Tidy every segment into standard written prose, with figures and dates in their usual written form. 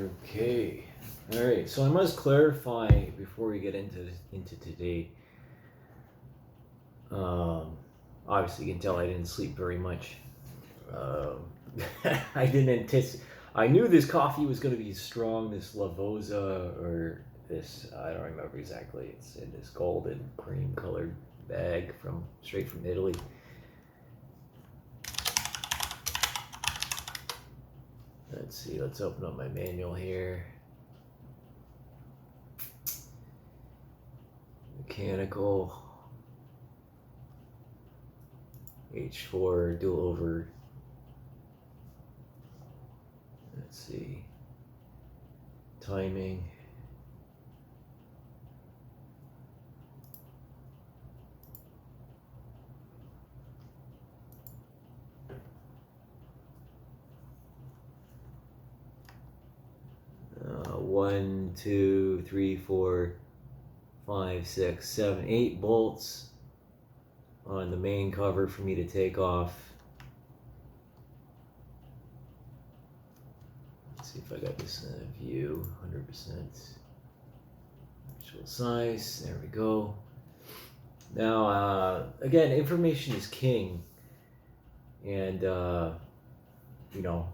Okay. All right. So I must clarify before we get into today. Obviously, you can tell I didn't sleep very much. I didn't anticipate. I knew this coffee was going to be strong. This Lavosa or this, I don't remember exactly. It's in this golden cream colored bag straight from Italy. Let's see. Let's open up my manual here. Mechanical. H4 dual over. Let's see. Timing. One, two, three, 4, 5, 6, 7, 8 bolts on the main cover for me to take off. Let's see if I got this in a view. 100% actual size. There we go. Now, again, information is king, and you know,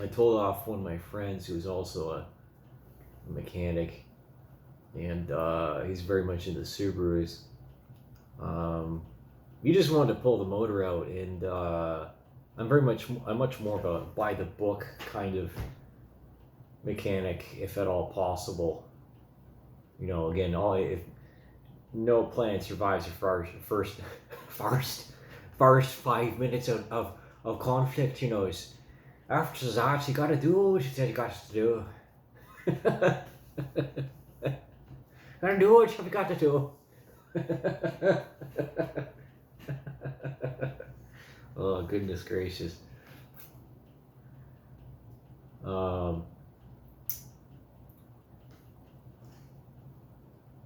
I told off one of my friends who's also a mechanic, and he's very much into Subarus. He just wanted to pull the motor out, and I'm much more of a by the book kind of mechanic, if at all possible. You know, again, if no plan survives the first 5 minutes of conflict, you know, is after that you gotta do what you said you got to do. Gotta do what you got to do. Oh, goodness gracious.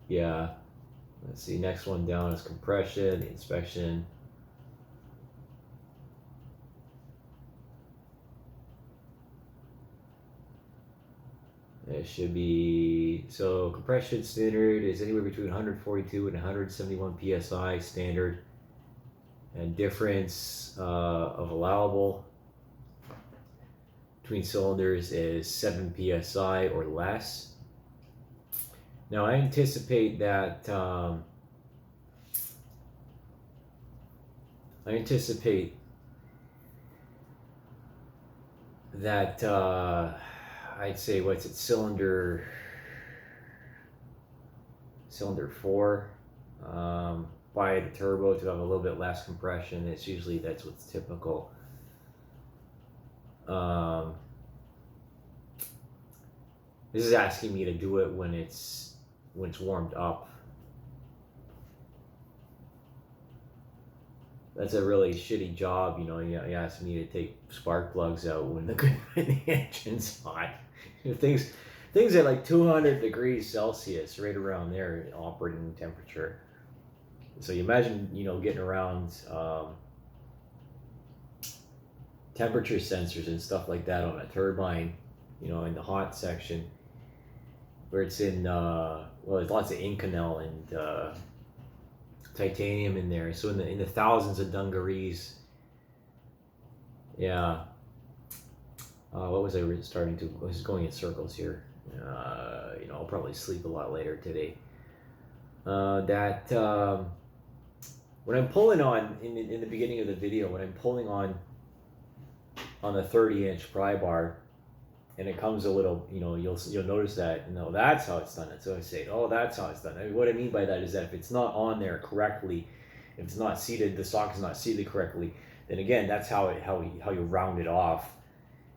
Yeah. Let's see. Next one down is compression, inspection. It should be, so compression standard is anywhere between 142 and 171 psi standard, and difference of allowable between cylinders is 7 psi or less. Now I anticipate that I'd say, what's it, cylinder 4, by the turbo to have a little bit less compression. It's usually, that's what's typical. This is asking me to do it when it's warmed up. That's a really shitty job, you know. You asked me to take spark plugs out when the engine's hot. Things at like 200 degrees Celsius, right around there, operating temperature. So you imagine, you know, getting around temperature sensors and stuff like that on a turbine, you know, in the hot section, where it's in well, there's lots of Inconel and titanium in there, so in the thousands of dungarees. Yeah. What was I starting to? I was going in circles here. You know, I'll probably sleep a lot later today. When I'm pulling on in the beginning of the video, when I'm pulling on the 30-inch pry bar, and it comes a little, you know, you'll notice that, no, that's how it's done. And so I say, oh, that's how it's done. I mean, what I mean by that is that if it's not on there correctly, if it's not seated, the socket is not seated correctly, then again, that's how you round it off.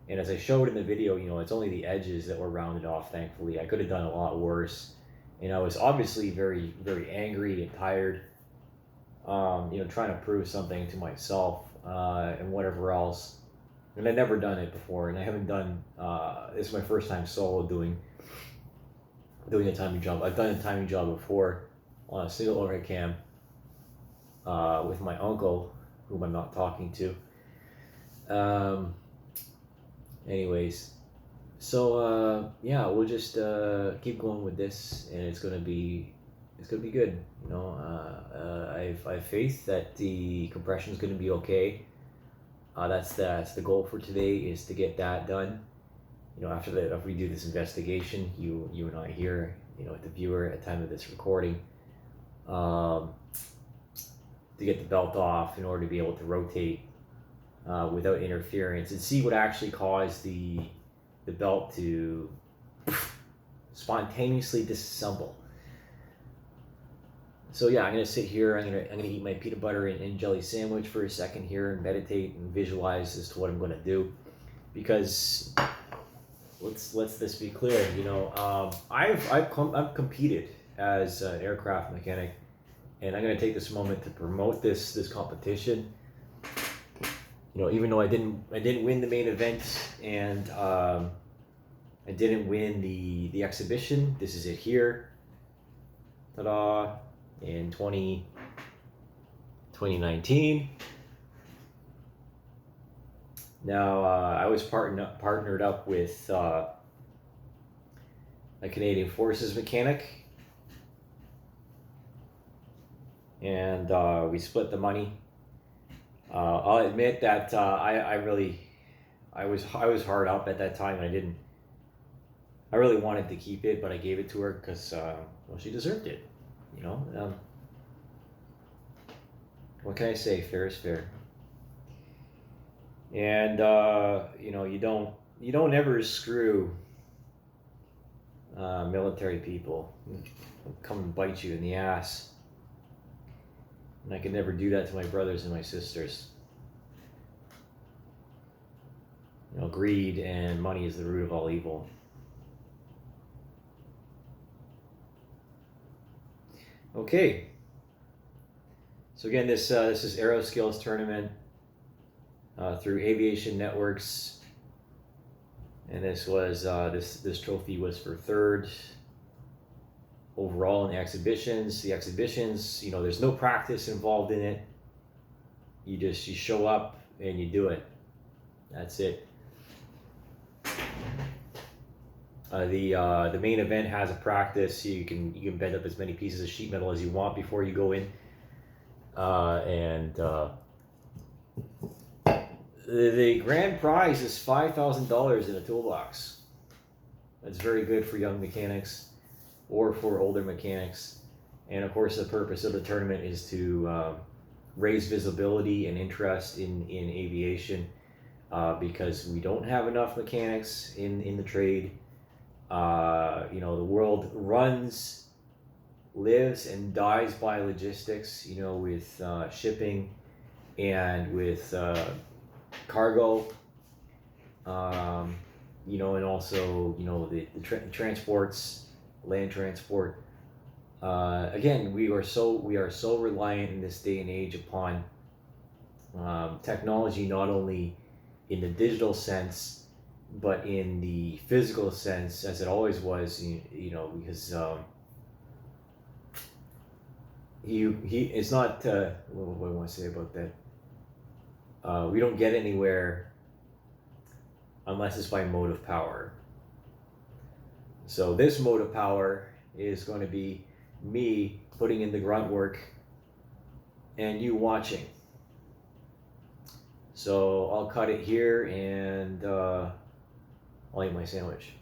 And as I showed in the video, you know, it's only the edges that were rounded off, thankfully. I could have done a lot worse. And I was obviously very, very angry and tired, you know, trying to prove something to myself and whatever else. And I'd never done it before, and I haven't done, this is my first time solo doing a timing job. I've done a timing job before on a single overhead cam with my uncle, whom I'm not talking to. Anyways, So yeah, we'll just keep going with this, and it's gonna be good. You know, I've faith that the compression is gonna be okay. That's the goal for today, is to get that done. You know, after we do this investigation, you and I here, you know, at the viewer at the time of this recording, to get the belt off in order to be able to rotate without interference, and see what actually caused the belt to spontaneously disassemble. So yeah, I'm gonna sit here. I'm gonna eat my peanut butter and jelly sandwich for a second here and meditate and visualize as to what I'm gonna do, because let's this be clear. You know, I've competed as an aircraft mechanic, and I'm gonna take this moment to promote this competition. You know, even though I didn't win the main event, and I didn't win the exhibition. This is it here. Ta-da! In 2019. Now I was partnered up with a Canadian Forces mechanic, and we split the money. I'll admit that I was hard up at that time, and I really wanted to keep it, but I gave it to her because well, she deserved it. You know, what can I say? Fair is fair. And you know, you don't ever screw military people. They'll come and bite you in the ass. And I could never do that to my brothers and my sisters. You know, greed and money is the root of all evil. Okay. So again, this is Aero Skills Tournament through Aviation Networks, and this was this trophy was for third overall in the exhibitions. The exhibitions, you know, there's no practice involved in it. You show up and you do it. That's it. The main event has a practice. You can bend up as many pieces of sheet metal as you want before you go in, and the grand prize is $5,000 in a toolbox. That's very good for young mechanics or for older mechanics. And of course, the purpose of the tournament is to raise visibility and interest in aviation, because we don't have enough mechanics in the trade. You know, the world lives and dies by logistics, you know, with shipping and with cargo, you know, and also, you know, the transports, land transport. Again, we are so reliant in this day and age upon technology, not only in the digital sense, but in the physical sense, as it always was. You know, because it's not. What do I want to say about that? We don't get anywhere unless it's by motive power. So this motive power is going to be me putting in the grunt work and you watching. So I'll cut it here, and I'll eat my sandwich.